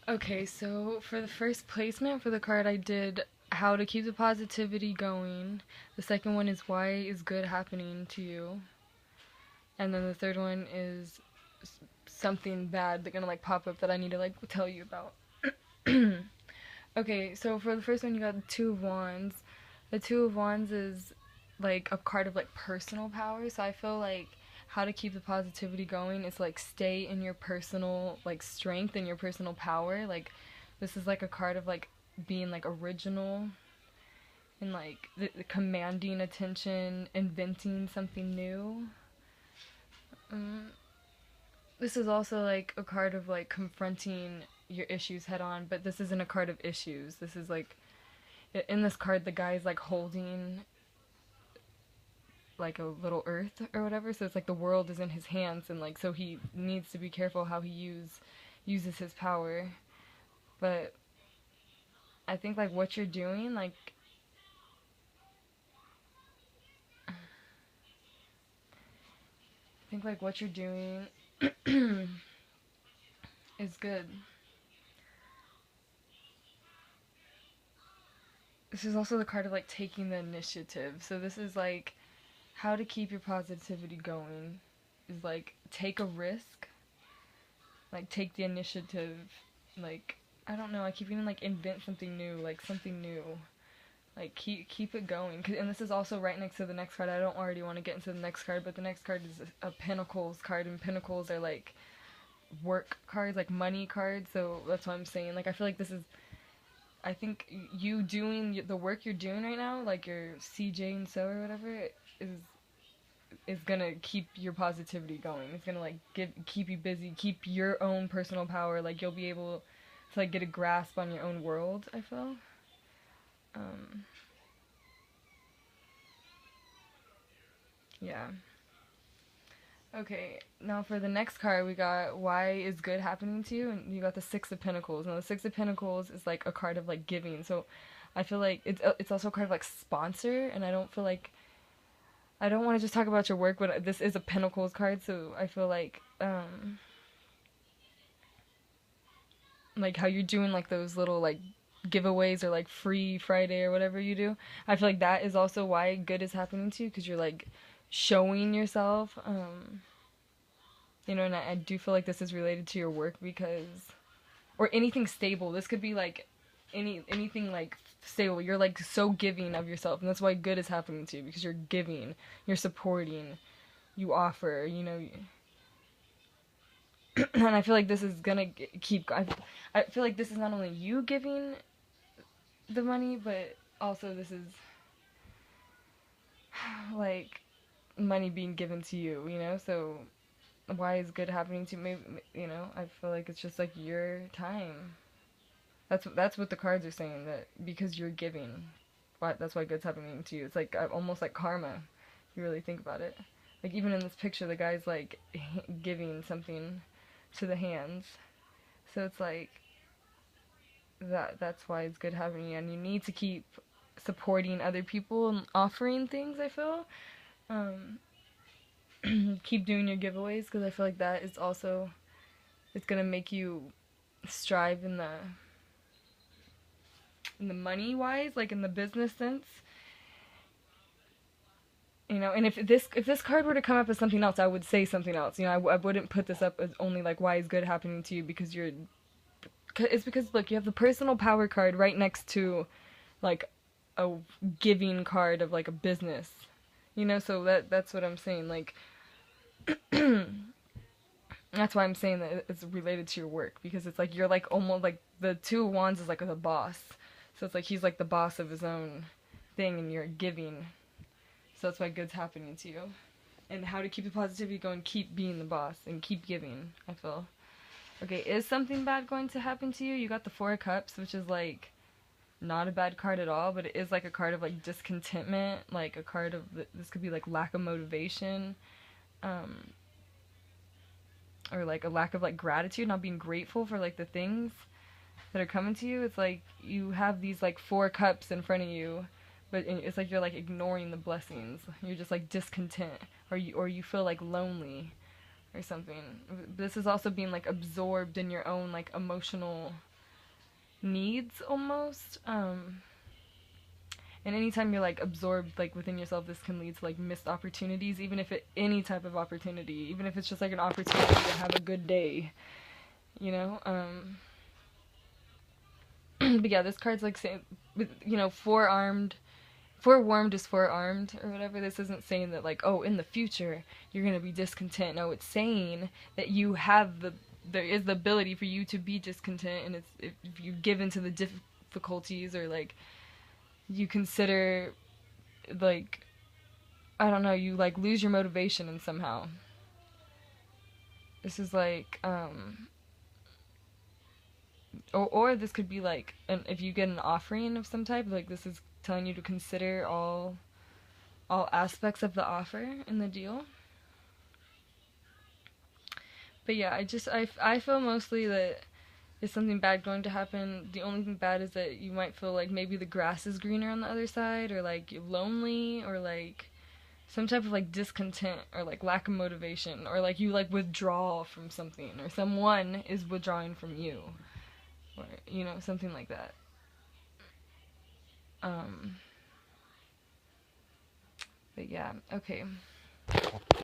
Okay, so for the first placement for the card, I did how to keep the positivity going. The second one is why is good happening to you. And then the third one is something bad that's gonna like pop up that I need to like tell you about. Okay, so for the first one, you got the Two of Wands. The Two of Wands is like a card of like personal power. So I feel like how to keep the positivity going is like stay in your personal like strength and your personal power. Like this is like a card of like being like original and like the commanding attention, inventing something new. Um, this is also like a card of like confronting your issues head on, but this isn't a card of issues. This is like in this card the guy is like holding like a little earth or whatever, so it's like the world is in his hands, and like so he needs to be careful how he uses his power. But I think like what you're doing, like I think like what you're doing is good. This is also the card of like taking the initiative. So this is like how to keep your positivity going is like take a risk, like take the initiative, like I don't know, I keep feeling like invent something new, like something new. Like keep it going. And this is also right next to the next card. I don't already want to get into the next card, but the next card is a Pentacles card, and Pentacles are like work cards, like money cards. So that's what I'm saying. Like I feel like this is, I think you doing the work you're doing right now, like your CJ and so or whatever, is gonna keep your positivity going. It's gonna like keep you busy, keep your own personal power. Like you'll be able to like get a grasp on your own world, I feel. Um, yeah. Okay, now for the next card, we got why is good happening to you, and you got the Six of Pentacles. Now the Six of Pentacles is like a card of like giving. So I feel like it's also a card of like sponsor, and I don't feel like I don't want to just talk about your work, but this is a Pentacles card, so I feel like how you're doing like those little like giveaways or like free Friday or whatever you do. I feel like that is also why good is happening to you, because you're like showing yourself. You know, and I do feel like this is related to your work because, or anything stable. This could be like anything like stable. You're like so giving of yourself, and that's why good is happening to you, because you're giving, you're supporting, you offer. You know, and I feel like this is gonna keep. I feel like this is not only you giving the money, but also this is like money being given to you. You know, so why is good happening to me? You know, I feel like it's just like your time. That's what the cards are saying, that because you're giving, that's why good's happening to you. It's like almost like karma. If you really think about it. Like even in this picture, the guy's like giving something to the hands. So it's like that's why it's good happening, and you need to keep supporting other people and offering things. I feel. Um, keep doing your giveaways, because I feel like that is also, it's gonna make you strive in the money wise, like in the business sense. You know, and if this card were to come up as something else, I would say something else. You know, I wouldn't put this up as only like why is good happening to you, because it's because look, you have the personal power card right next to like a giving card of like a business. You know, so that's what I'm saying. Like that's why I'm saying that it's related to your work, because it's like you're like almost like the Two of Wands is like the boss. So it's like he's like the boss of his own thing, and you're giving. So that's why good's happening to you. And how to keep the positivity going, keep being the boss and keep giving, I feel. Okay, is something bad going to happen to you? You got the Four of Cups, which is like not a bad card at all, but it is like a card of like discontentment, like a card of, this could be like lack of motivation, or like a lack of like gratitude, not being grateful for like the things that are coming to you. It's like you have these like Four Cups in front of you, but it's like you're like ignoring the blessings. You're just like discontent, or you feel like lonely or something. This is also being like absorbed in your own like emotional needs almost. And anytime you're like absorbed like within yourself, this can lead to like missed opportunities, even if any type of opportunity, even if it's just like an opportunity to have a good day, you know. But yeah, this card's like saying, you know, forewarned is forearmed or whatever. This isn't saying that like, oh, in the future you're gonna be discontent. No, it's saying that you have there is the ability for you to be discontent, and it's if you give into the difficulties, or like you consider like, I don't know, you like lose your motivation and somehow. This is like or this could be like if you get an offering of some type, like this is telling you to consider all aspects of the offer in the deal. But yeah, I feel mostly that is something bad going to happen. The only thing bad is that you might feel like maybe the grass is greener on the other side, or like you're lonely, or like some type of like discontent, or like lack of motivation, or like you like withdraw from something, or someone is withdrawing from you, or you know, something like that. Um but yeah, okay.